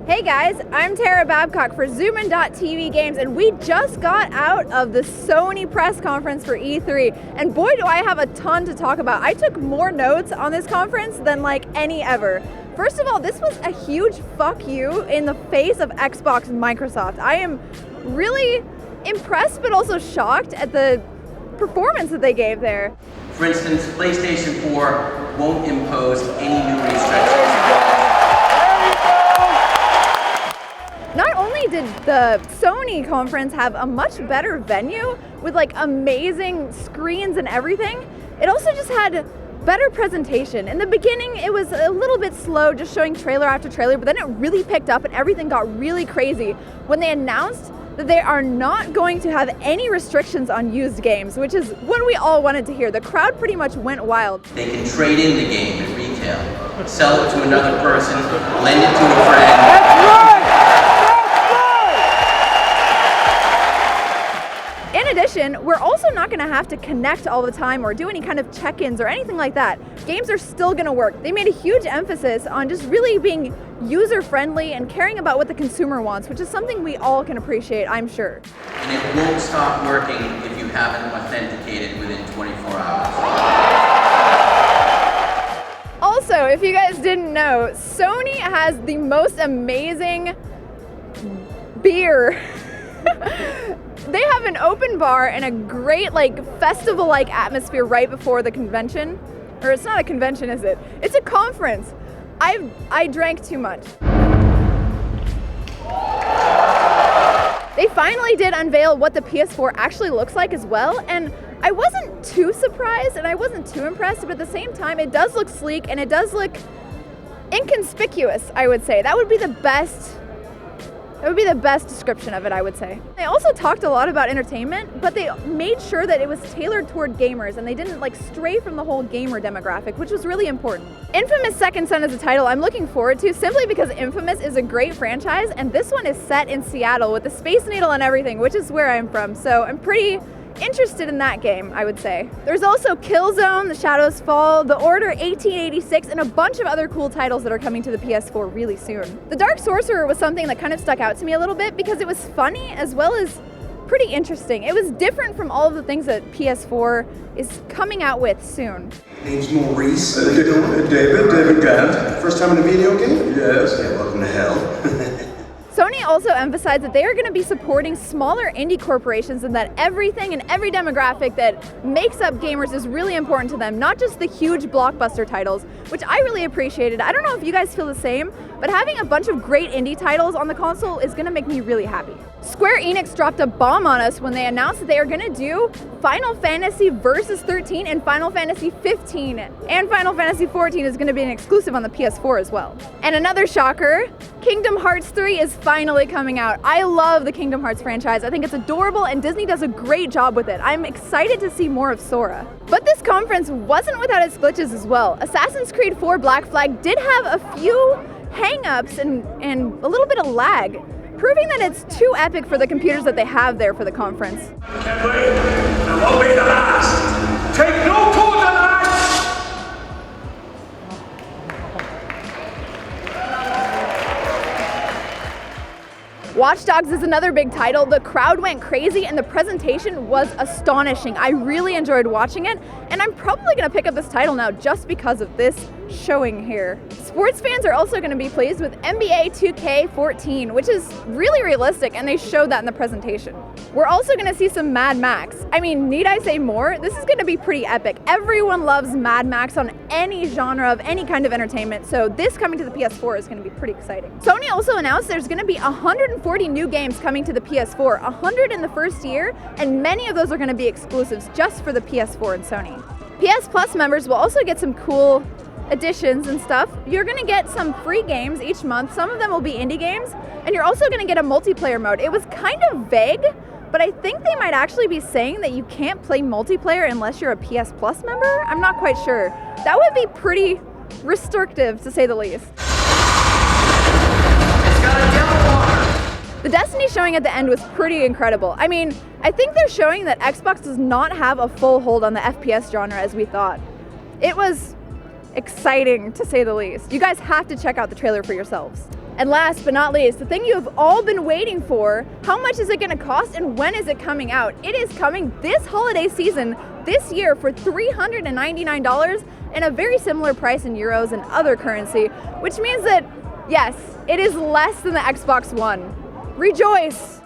Hey guys, I'm Tara Babcock for Zoomin.tv Games, and we just got out of the Sony press conference for E3, and boy do I have a ton to talk about. I took more notes on this conference than like any ever. First of all, this was a huge fuck you in the face of Xbox and Microsoft. I am really impressed but also shocked at the performance that they gave there. For instance, PlayStation 4 won't impose any new restrictions. Not only did the Sony conference have a much better venue with like amazing screens and everything, it also just had better presentation. In the beginning, it was a little bit slow, just showing trailer after trailer, but then it really picked up and everything got really crazy when they announced that they are not going to have any restrictions on used games, which is what we all wanted to hear. The crowd pretty much went wild. They can trade in the game at retail, sell it to another person, lend it to a friend. That's right! In addition, we're also not going to have to connect all the time or do any kind of check-ins or anything like that. Games are still going to work. They made a huge emphasis on just really being user-friendly and caring about what the consumer wants, which is something we all can appreciate, I'm sure. And it won't stop working if you haven't authenticated within 24 hours. Also, if you guys didn't know, Sony has the most amazing beer. They have an open bar and a great like festival-like atmosphere right before the convention. Or it's not a convention, is it? It's a conference. I drank too much. They finally did unveil what the PS4 actually looks like as well, and I wasn't too surprised and I wasn't too impressed, but at the same time it does look sleek and it does look inconspicuous, I would say. That would be the best description of it, I would say. They also talked a lot about entertainment, but they made sure that it was tailored toward gamers and they didn't like stray from the whole gamer demographic, which was really important. Infamous Second Son is a title I'm looking forward to simply because Infamous is a great franchise, and this one is set in Seattle with the Space Needle and everything, which is where I'm from, so I'm pretty interested in that game, I would say. There's also Killzone, The Shadows Fall, The Order 1886, and a bunch of other cool titles that are coming to the PS4 really soon. The Dark Sorcerer was something that kind of stuck out to me a little bit because it was funny as well as pretty interesting. It was different from all of the things that PS4 is coming out with soon. Name's Maurice. David Gant. First time in a video game? Yes. Yeah, welcome to hell. Sony also emphasized that they are going to be supporting smaller indie corporations and that everything and every demographic that makes up gamers is really important to them, not just the huge blockbuster titles, which I really appreciated. I don't know if you guys feel the same, but having a bunch of great indie titles on the console is going to make me really happy. Square Enix dropped a bomb on us when they announced that they are going to do Final Fantasy Versus 13 and Final Fantasy 15, and Final Fantasy 14 is going to be an exclusive on the PS4 as well. And another shocker, Kingdom Hearts 3 is finally coming out. I love the Kingdom Hearts franchise. I think it's adorable and Disney does a great job with it. I'm excited to see more of Sora. But this conference wasn't without its glitches as well. Assassin's Creed 4 Black Flag did have a few hang-ups and a little bit of lag, proving that it's too epic for the computers that they have there for the conference. Can't wait. It won't be the last. Take no quarter, lads! Watch Dogs is another big title. The crowd went crazy and the presentation was astonishing. I really enjoyed watching it, and I'm probably going to pick up this title now just because of this showing here. Sports fans are also going to be pleased with NBA 2K14, which is really realistic, and they showed that in the presentation. We're also going to see some Mad Max. I mean, need I say more? This is going to be pretty epic. Everyone loves Mad Max on any genre of any kind of entertainment, so this coming to the PS4 is going to be pretty exciting. Sony also announced there's going to be 140 new games coming to the PS4, 100 in the first year, and many of those are going to be exclusives just for the PS4 and Sony. PS Plus members will also get some cool additions and stuff. You're going to get some free games each month. Some of them will be indie games, and you're also going to get a multiplayer mode. It was kind of vague, but I think they might actually be saying that you can't play multiplayer unless you're a PS Plus member. I'm not quite sure. That would be pretty restrictive, to say the least. The Destiny showing at the end was pretty incredible. I mean, I think they're showing that Xbox does not have a full hold on the FPS genre as we thought. It was exciting, to say the least. You guys have to check out the trailer for yourselves. And last but not least, the thing you have all been waiting for, how much is it going to cost and when is it coming out? It is coming this holiday season, this year, for $399 and a very similar price in euros and other currency, which means that, yes, it is less than the Xbox One. Rejoice!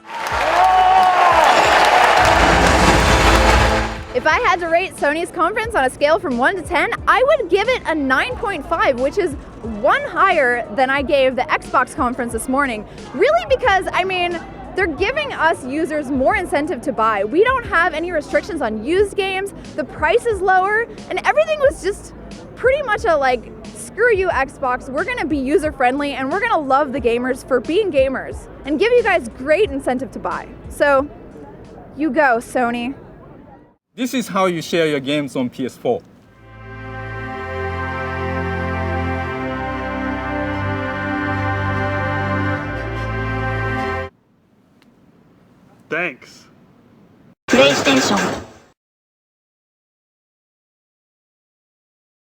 If I had to rate Sony's conference on a scale from 1 to 10, I would give it a 9.5, which is one higher than I gave the Xbox conference this morning. Really because, I mean, they're giving us users more incentive to buy. We don't have any restrictions on used games, the price is lower, and everything was just pretty much a like, screw you Xbox, we're gonna be user friendly and we're gonna love the gamers for being gamers and give you guys great incentive to buy. So, you go, Sony. This is how you share your games on PS4. Thanks. プレイステーション